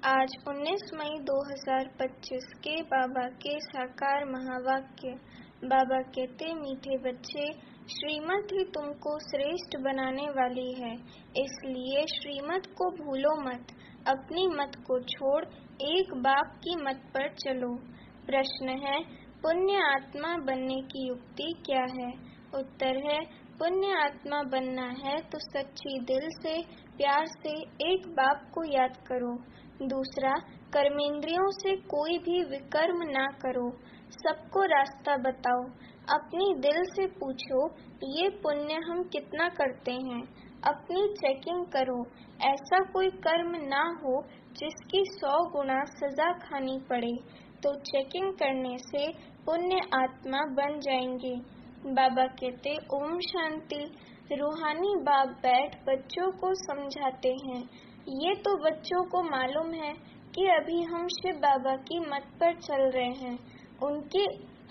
आज 19 मई 2025 के बाबा के साकार महावाक्य। बाबा कहते, मीठे बच्चे, श्रीमत ही तुमको श्रेष्ठ बनाने वाली है, इसलिए श्रीमत को भूलो मत। अपनी मत को छोड़ एक बाप की मत पर चलो। प्रश्न है, पुण्य आत्मा बनने की युक्ति क्या है? उत्तर है, पुण्य आत्मा बनना है तो सच्ची दिल से, प्यार से एक बाप को याद करो। दूसरा, कर्मेंद्रियों से कोई भी विकर्म ना करो। सबको रास्ता बताओ। अपनी दिल से पूछो, ये पुण्य हम कितना करते हैं? अपनी चेकिंग करो। ऐसा कोई कर्म ना हो जिसकी 100 गुना सजा खानी पड़े, तो चेकिंग करने से पुण्य आत्मा बन जाएंगे। बाबा कहते, ओम शांति। रूहानी बाप बैठ बच्चों को समझाते हैं। ये तो बच्चों को मालूम है कि अभी हम शिव बाबा की मत पर चल रहे हैं। उनकी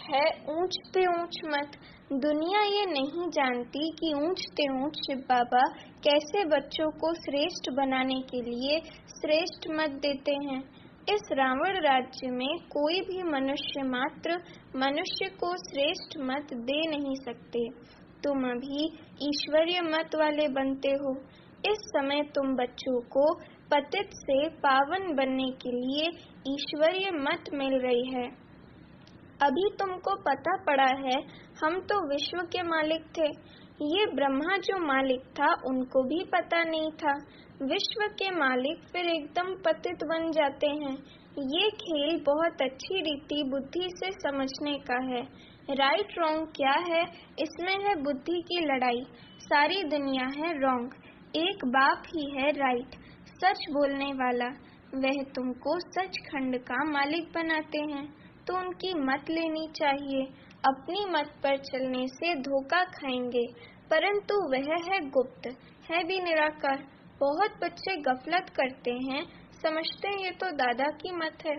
है ऊंच पे ऊंच मत। दुनिया ये नहीं जानती कि ऊंच पे ऊंच शिव बाबा कैसे बच्चों को श्रेष्ठ बनाने के लिए श्रेष्ठ मत देते हैं। इस रावण राज्य में कोई भी मनुष्य मात्र मनुष्य को श्रेष्ठ मत दे नहीं सकते। तुम अभी ईश्वरीय मत वाले बनते हो। इस समय तुम बच्चों को पतित से पावन बनने के लिए ईश्वरीय मत मिल रही है। अभी तुमको पता पड़ा है, हम तो विश्व के मालिक थे। ये ब्रह्मा जो मालिक था उनको भी पता नहीं था। विश्व के मालिक फिर एकदम पतित बन जाते हैं। ये खेल बहुत अच्छी रीति बुद्धि से समझने का है। राइट रॉन्ग क्या है, इसमें है बुद्धि की लड़ाई। सारी दुनिया है रॉन्ग, एक बाप ही है राइट, सच बोलने वाला। वह तुमको सचखंड का मालिक बनाते हैं, तो उनकी मत लेनी चाहिए। अपनी मत पर चलने से धोखा खाएंगे, परंतु वह है गुप्त, है भी निराकार। बहुत बच्चे गफलत करते हैं, समझते हैं ये तो दादा की मत है।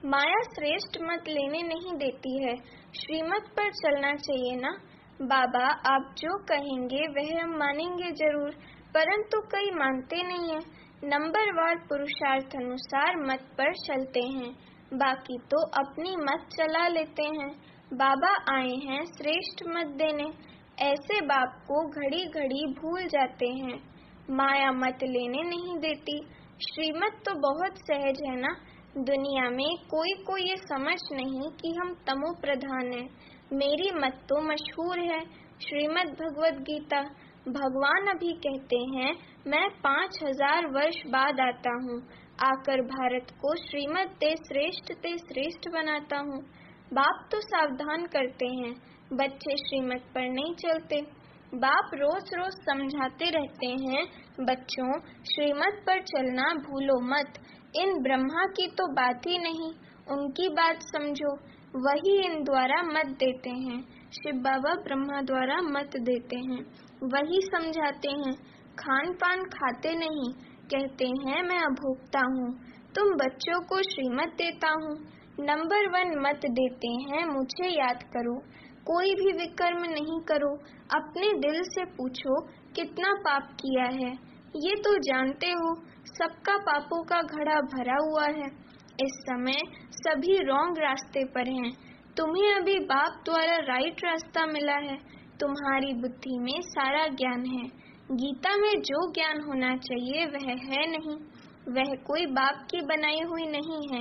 माया श्रेष्ठ मत लेने नहीं देती है, श्रीमत पर चलना चाहिए ना। बाबा आप जो कहेंगे वह हम मानेंगे जरूर, परंतु कई मानते नहीं है। नंबरवार पुरुषार्थ अनुसार मत पर चलते हैं, बाकी तो अपनी मत चला लेते हैं। बाबा आए हैं श्रेष्ठ मत देने, ऐसे बाप को घड़ी घड़ी भूल जाते हैं। माया मत लेने नहीं देती। श्रीमत तो बहुत सहज है ना। दुनिया में कोई को ये समझ नहीं कि हम तमो प्रधान हैं। मेरी मत तो मशहूर है, श्रीमद् भगवद गीता। भगवान अभी कहते हैं, मैं 5000 वर्ष बाद आता हूँ, आकर भारत को श्रीमत ते श्रेष्ठ बनाता हूँ। बाप तो सावधान करते हैं, बच्चे श्रीमत पर नहीं चलते। बाप रोज रोज समझाते रहते हैं, बच्चों श्रीमत पर चलना भूलो मत। इन ब्रह्मा की तो बात ही नहीं, उनकी बात समझो। वही इन द्वारा मत देते हैं। शिव बाबा ब्रह्मा द्वारा मत देते हैं, वही समझाते हैं। खान पान खाते नहीं, कहते हैं मैं अभोक्ता हूँ। तुम बच्चों को श्रीमत देता हूँ। नंबर 1 मत देते हैं, मुझे याद करो। कोई भी विकर्म नहीं करो। अपने दिल से पूछो कितना पाप किया है। ये तो जानते हो सबका पापों का घड़ा भरा हुआ है। इस समय सभी रॉन्ग रास्ते पर हैं। तुम्हें अभी बाप द्वारा राइट रास्ता मिला है। तुम्हारी बुद्धि में सारा ज्ञान है। गीता में जो ज्ञान होना चाहिए वह है नहीं, वह कोई बाप की बनाई हुई नहीं है।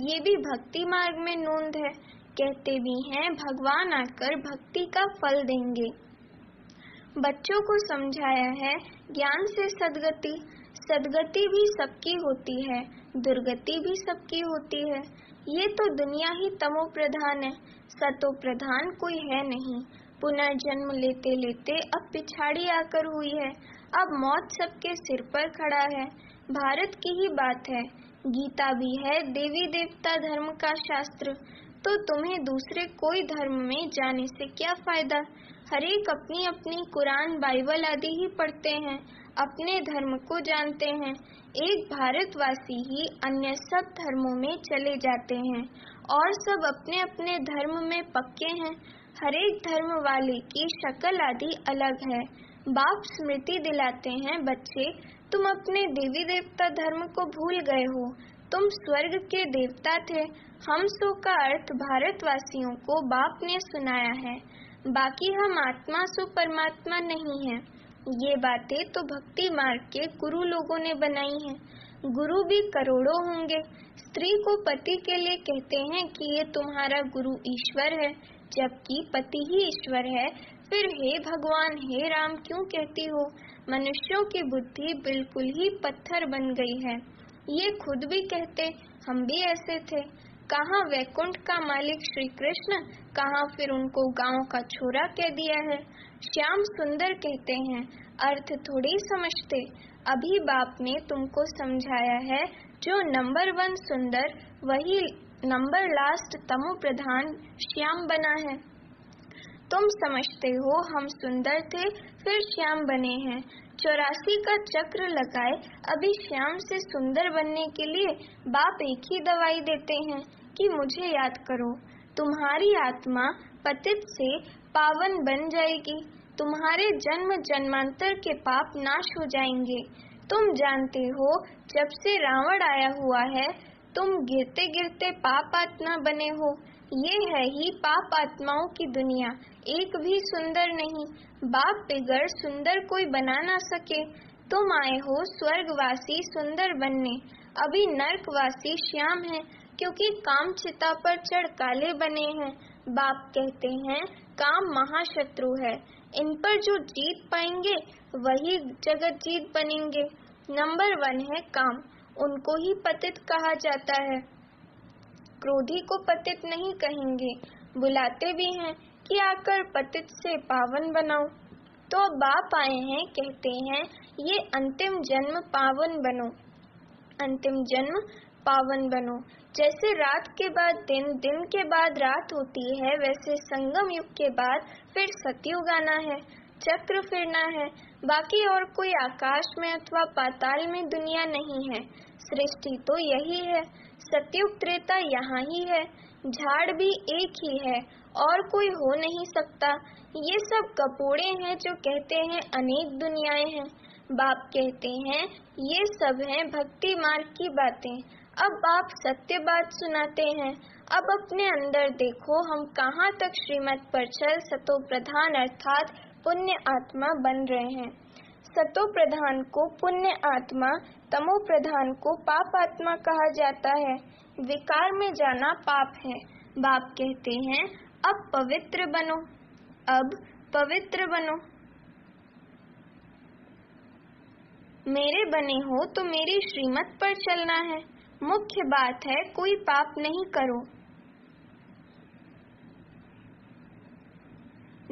ये भी भक्ति मार्ग में नोंद है। कहते भी हैं भगवान आकर भक्ति का फल देंगे। बच्चों को समझाया है, ज्ञान से सदगति। सदगति भी सबकी होती है, दुर्गति भी सबकी होती है। ये तो दुनिया ही तमो प्रधान है, सतो प्रधान कोई है नहीं। पुनर्जन्म लेते लेते अब पिछाड़ी आकर हुई है। अब मौत सबके सिर पर खड़ा है। भारत की ही बात है। गीता भी है देवी देवता धर्म का शास्त्र। तो तुम्हें दूसरे कोई धर्म में जाने से क्या फायदा? हरेक अपनी अपनी कुरान बाइबल आदि ही पढ़ते हैं, अपने धर्म को जानते हैं। एक भारतवासी ही अन्य सब धर्मों में चले जाते हैं और सब अपने अपने धर्म में पक्के हैं। हरेक धर्म वाले की शक्ल आदि अलग है। बाप स्मृति दिलाते हैं, बच्चे तुम अपने देवी देवता धर्म को भूल गए हो। तुम स्वर्ग के देवता थे। हम सो का अर्थ भारतवासियों को बाप ने सुनाया है। बाकी हम आत्मा सो परमात्मा नहीं है। ये बातें तो भक्ति मार्ग के गुरु लोगों ने बनाई हैं। गुरु भी करोड़ों होंगे। स्त्री को पति के लिए कहते हैं कि ये तुम्हारा गुरु ईश्वर है, जबकि पति ही ईश्वर है। फिर हे भगवान, हे राम क्यों कहती हो? मनुष्यों की बुद्धि बिल्कुल ही पत्थर बन गई है। ये खुद भी कहते, हम भी ऐसे थे। कहाँ वैकुंठ का मालिक श्री कृष्ण, कहाँ फिर उनको गांव का छोरा कह दिया है। श्याम सुंदर कहते हैं, अर्थ थोड़ी समझते। अभी बाप ने तुमको समझाया है। जो नंबर 1 सुंदर, वही नंबर लास्ट तमो प्रधान श्याम बना है। तुम समझते हो हम सुंदर थे, फिर श्याम बने हैं। 84 का चक्र लगाए अभी श्याम से सुंदर बनने के लिए बाप एक ही दवाई देते हैं कि मुझे याद करो। तुम्हारी आत्मा पतित से पावन बन जाएगी। तुम्हारे जन्म जन्मांतर के पाप नाश हो जाएंगे। तुम जानते हो, जब से रावण आया हुआ है, तुम गिरते गिरते पाप आत्मा बने हो। ये है ही पाप आत्माओं की दुनिया, एक भी सुंदर नहीं। बाप बिगड़ सुंदर कोई बना ना सके। तुम आए हो स्वर्गवासी सुंदर बनने, अभी नरकवासी श्याम है, क्योंकि काम चिता पर चढ़ काले बने हैं। बाप कहते हैं, काम महाशत्रु है। इन पर जो जीत पाएंगे वही जगत जीत बनेंगे। नंबर 1 है काम, उनको ही पतित कहा जाता है। क्रोधी को पतित नहीं कहेंगे। बुलाते भी हैं कि आकर पतित से पावन बनाओ। तो बाप आए हैं, कहते हैं ये अंतिम जन्म पावन बनो। अंतिम जन्म पावन बनो। जैसे रात के बाद दिन, दिन के बाद रात होती है, वैसे संगम युग के बाद फिर सतयुग आना है, चक्र फिरना है। बाकी और कोई आकाश में अथवा पाताल में दुनिया नहीं है। सृष्टि तो यही है। सतयुग त्रेता यहाँ ही है। झाड़ भी एक ही है और कोई हो नहीं सकता। ये सब कपोड़े हैं जो कहते हैं अनेक दुनियाएं हैं। बाप कहते हैं ये सब हैं भक्ति मार्ग की बातें। अब बाप सत्य बात सुनाते हैं। अब अपने अंदर देखो, हम कहाँ तक श्रीमत पर चल सतो प्रधान अर्थात पुण्य आत्मा बन रहे हैं। सतो प्रधान को पुण्य आत्मा, तमो प्रधान को पाप आत्मा कहा जाता है। विकार में जाना पाप है। बाप कहते हैं अब पवित्र बनो, अब पवित्र बनो। मेरे बने हो तो मेरी श्रीमत पर चलना है। मुख्य बात है कोई पाप नहीं करो।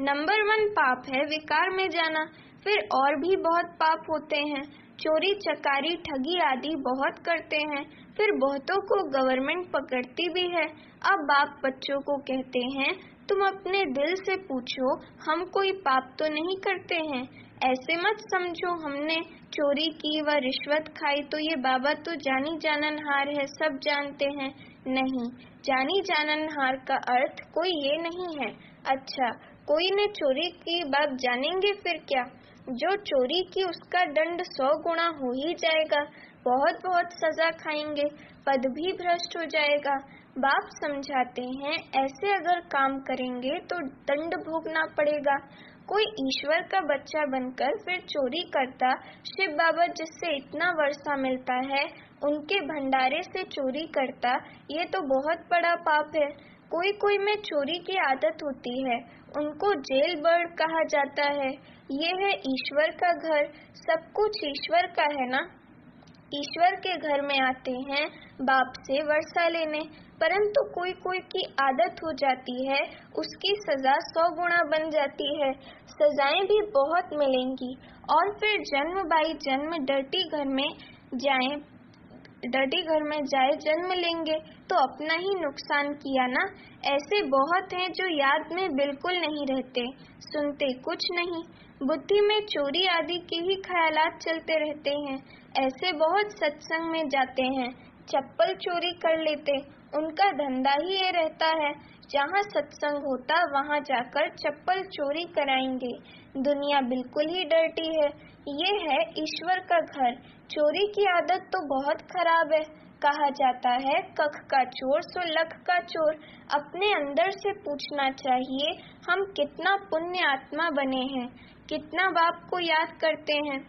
नंबर 1 पाप है विकार में जाना। फिर और भी बहुत पाप होते हैं। चोरी चकारी ठगी आदि बहुत करते हैं। फिर बहुतों को गवर्नमेंट पकड़ती भी है। अब बाप बच्चों को कहते हैं तुम अपने दिल से पूछो, हम कोई पाप तो नहीं करते हैं। ऐसे मत समझो हमने चोरी की व रिश्वत खाई तो ये बाबा तो जानी जाननहार है, सब जानते हैं। नहीं, जानी जाननहार का अर्थ कोई ये नहीं है। अच्छा, कोई ने चोरी की बात जानेंगे फिर क्या? जो चोरी की उसका दंड 100 गुना हो ही जाएगा। बहुत बहुत सजा खाएंगे, पद भी भ्रष्ट हो जाएगा। बाप समझाते हैं ऐसे अगर काम करेंगे तो दंड भोगना पड़ेगा। कोई ईश्वर का बच्चा बनकर फिर चोरी करता, शिव बाबा जिससे इतना वर्षा मिलता है उनके भंडारे से चोरी करता, ये तो बहुत बड़ा पाप है। कोई में चोरी की आदत होती है, उनको जेल बर्ड कहा जाता है। ये है ईश्वर का घर, सब कुछ ईश्वर का है ना। ईश्वर के घर में आते हैं बाप से वर्षा लेने, परंतु कोई की आदत हो जाती है, उसकी सजा 100 गुना बन जाती है। सजाएं भी बहुत मिलेंगी और फिर जन्म बाई जन्म डर्टी घर में जाए जन्म लेंगे तो अपना ही नुकसान किया ना। ऐसे बहुत हैं जो याद में बिल्कुल नहीं रहते, सुनते कुछ नहीं, बुद्धि में चोरी आदि के ही ख्यालात चलते रहते हैं। ऐसे बहुत सत्संग में जाते हैं, चप्पल चोरी कर लेते, उनका धंधा ही ये रहता है। जहाँ सत्संग होता वहाँ जाकर चप्पल चोरी कराएंगे। दुनिया बिल्कुल ही डर्टी है। ये है ईश्वर का घर। चोरी की आदत तो बहुत खराब है। कहा जाता है कख का चोर सो लख का चोर। अपने अंदर से पूछना चाहिए, हम कितना पुण्य आत्मा बने हैं, कितना बाप को याद करते हैं,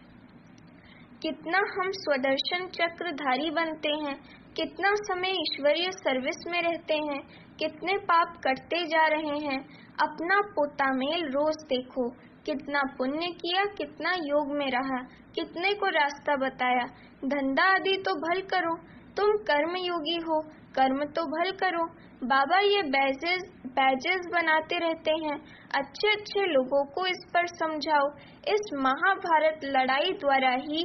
कितना हम स्वदर्शन चक्रधारी बनते हैं, कितना समय ईश्वरीय सर्विस में रहते हैं, कितने पाप करते जा रहे हैं। अपना पोता मेल रोज देखो, कितना पुण्य किया, कितना योग में रहा, कितने को रास्ता बताया। धंधा आदि तो भल करो, तुम कर्म योगी हो, कर्म तो भल करो। बाबा ये बैजेस बनाते रहते हैं। अच्छे अच्छे लोगों को इस पर समझाओ। इस महाभारत लड़ाई द्वारा ही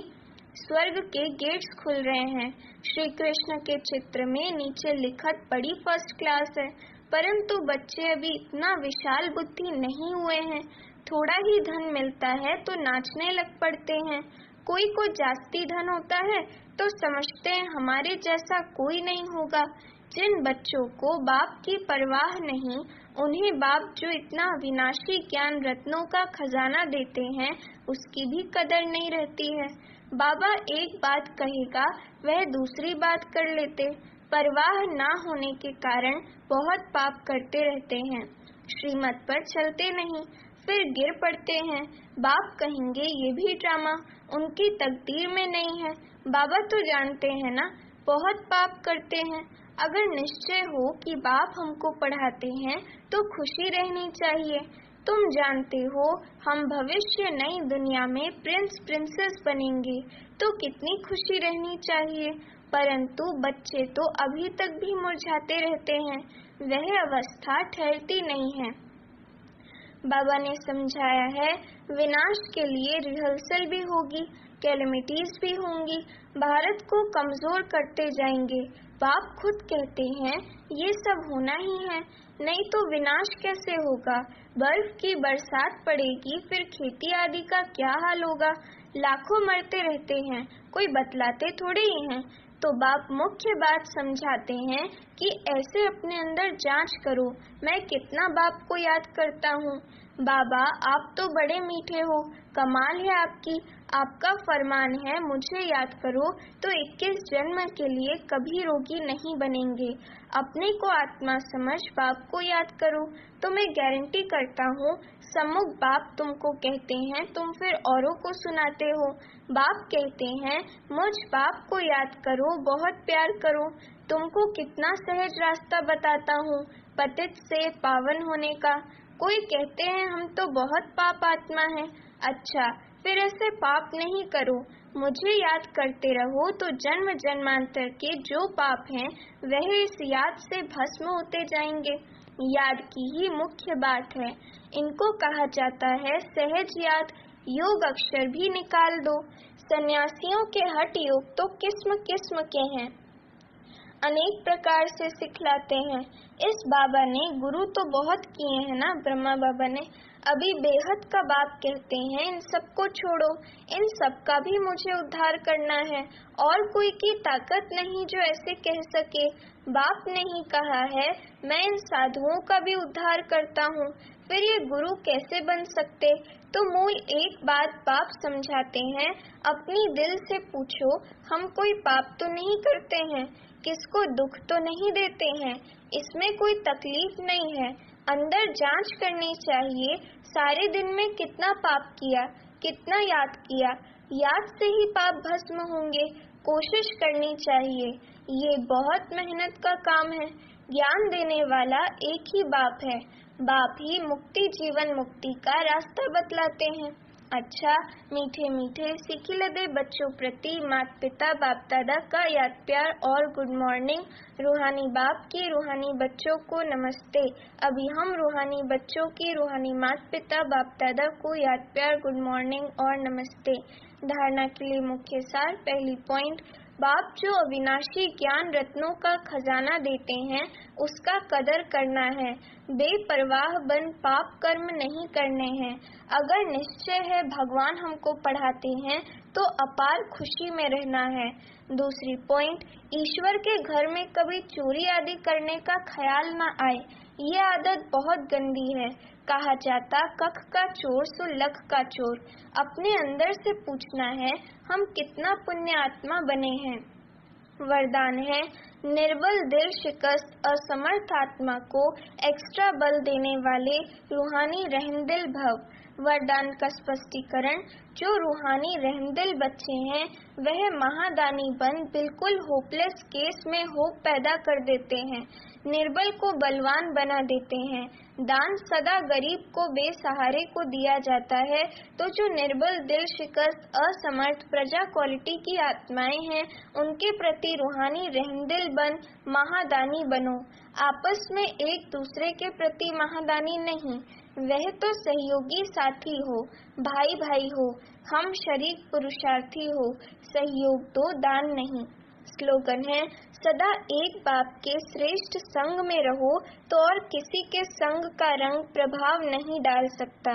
स्वर्ग के गेट्स खुल रहे हैं। श्री कृष्ण के चित्र में नीचे लिखत बड़ी फर्स्ट क्लास है, परंतु बच्चे अभी इतना विशाल बुद्धि नहीं हुए हैं। थोड़ा ही धन मिलता है तो नाचने लग पड़ते हैं। कोई को जास्ती धन होता है तो समझते हैं हमारे जैसा कोई नहीं होगा। जिन बच्चों को बाप की परवाह नहीं, उन्हें बाप जो इतना अविनाशी ज्ञान रत्नों का खजाना देते हैं, उसकी भी कदर नहीं रहती है। बाबा एक बात कहेगा वह दूसरी बात कर लेते। परवाह ना होने के कारण बहुत पाप करते रहते हैं। श्रीमत पर चलते नहीं, फिर गिर पड़ते हैं। बाप कहेंगे ये भी ड्रामा, उनकी तकदीर में नहीं है। बाबा तो जानते हैं ना, बहुत पाप करते हैं। अगर निश्चय हो कि बाप हमको पढ़ाते हैं तो खुशी रहनी चाहिए। तुम जानते हो हम भविष्य नई दुनिया में प्रिंस प्रिंसेस बनेंगे, तो कितनी खुशी रहनी चाहिए। परंतु बच्चे तो अभी तक भी मुरझाते रहते हैं, वह अवस्था ठहरती नहीं है। बाबा ने समझाया है, विनाश के लिए रिहर्सल भी होगी, कैलेमिटीज भी होंगी, भारत को कमजोर करते जाएंगे। बाप खुद कहते हैं ये सब होना ही है, नहीं तो विनाश कैसे होगा। बर्फ की बरसात पड़ेगी, फिर खेती आदि का क्या हाल होगा। लाखों मरते रहते हैं, कोई बतलाते थोड़े ही हैं। तो बाप मुख्य बात समझाते हैं कि ऐसे अपने अंदर जांच करो, मैं कितना बाप को याद करता हूँ। बाबा आप तो बड़े मीठे हो, कमाल है आपकी। आपका फरमान है मुझे याद करो तो 21 जन्म के लिए कभी रोगी नहीं बनेंगे। अपने को आत्मा समझ बाप को याद करो तो मैं गारंटी करता हूँ सम्मुख बाप तुमको कहते हैं, तुम फिर औरों को सुनाते हो। बाप कहते हैं मुझ बाप को याद करो, बहुत प्यार करो। तुमको कितना सहज रास्ता बताता हूँ पतित से पावन होने का। कोई कहते हैं हम तो बहुत पाप आत्मा है। अच्छा, फिर ऐसे पाप नहीं करो, मुझे याद करते रहो तो जन्म जन्मांतर के जो पाप हैं वह इस याद से भस्म होते जाएंगे। याद की ही मुख्य बात है। इनको कहा जाता है सहज याद। योग अक्षर भी निकाल दो। सन्यासियों के हठ योग तो किस्म किस्म के हैं, अनेक प्रकार से सिखलाते हैं। इस बाबा ने गुरु तो बहुत किए हैं ना, ब्रह्मा बाबा ने। अभी बेहद का बाप कहते हैं इन सबको छोड़ो, इन सब का भी मुझे उद्धार करना है। और कोई की ताकत नहीं जो ऐसे कह सके। बाप ने ही कहा है मैं इन साधुओं का भी उद्धार करता हूँ, फिर ये गुरु कैसे बन सकते। तो मूल एक बात बाप समझाते हैं, अपनी दिल से पूछो हम कोई पाप तो नहीं करते हैं, किसको दुख तो नहीं देते हैं, इसमें कोई तकलीफ नहीं है। अंदर जांच करनी चाहिए, सारे दिन में कितना पाप किया, कितना याद किया। याद से ही पाप भस्म होंगे। कोशिश करनी चाहिए, ये बहुत मेहनत का काम है। ज्ञान देने वाला एक ही बाप है, बाप ही मुक्ति जीवन मुक्ति का रास्ता बतलाते हैं। अच्छा, मीठे मीठे सिखिलदे बच्चों प्रति माता पिता बाप दादा का याद प्यार और गुड मॉर्निंग। रूहानी बाप की रूहानी बच्चों को नमस्ते। अभी हम रूहानी बच्चों की रूहानी माता पिता बाप दादा को याद प्यार गुड मॉर्निंग और नमस्ते। धारणा के लिए मुख्य सार। पहली पॉइंट, बाप जो अविनाशी ज्ञान रत्नों का खजाना देते हैं उसका कदर करना है। बेपरवाह बन पाप कर्म नहीं करने हैं। अगर निश्चय है भगवान हमको पढ़ाते हैं तो अपार खुशी में रहना है। दूसरी पॉइंट, ईश्वर के घर में कभी चोरी आदि करने का ख्याल न आए। ये आदत बहुत गंदी है। कहा जाता कख का चोर सो लख का चोर। अपने अंदर से पूछना है हम कितना पुण्य आत्मा बने हैं। वरदान है निर्बल दिल शिकस्त असमर्थ आत्मा को एक्स्ट्रा बल देने वाले रूहानी रहमदिल भव। वरदान का स्पष्टीकरण, जो रूहानी रहमदिल बच्चे हैं वह महादानी बन बिल्कुल होपलेस केस में होप पैदा कर देते हैं, निर्बल को बलवान बना देते हैं। दान सदा गरीब को बेसहारे को दिया जाता है, तो जो निर्बल दिल शिकस्त असमर्थ प्रजा क्वालिटी की आत्माएं हैं उनके प्रति रूहानी रहमदिल बन महादानी बनो। आपस में एक दूसरे के प्रति महादानी नहीं, वह तो सहयोगी साथी हो, भाई भाई हो, हम शरीक पुरुषार्थी हो, सहयोग दो दान नहीं। स्लोगन है सदा एक बाप के श्रेष्ठ संग में रहो तो और किसी के संग का रंग प्रभाव नहीं डाल सकता।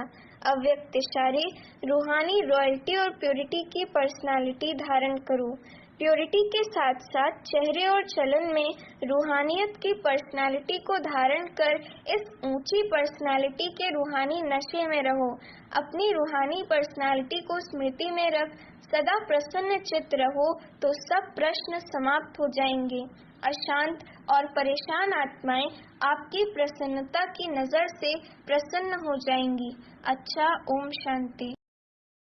अव्यक्त इशारे, रूहानी रॉयल्टी और प्योरिटी की पर्सनालिटी धारण करो। प्योरिटी के साथ साथ चेहरे और चलन में रूहानियत की पर्सनालिटी को धारण कर इस ऊंची पर्सनालिटी के रूहानी नशे में रहो। अपनी रूहानी पर्सनालिटी को स्मृति में रख सदा प्रसन्न चित्त रहो तो सब प्रश्न समाप्त हो जाएंगे। अशांत और परेशान आत्माएं आपकी प्रसन्नता की नजर से प्रसन्न हो जाएंगी। अच्छा, ओम शांति।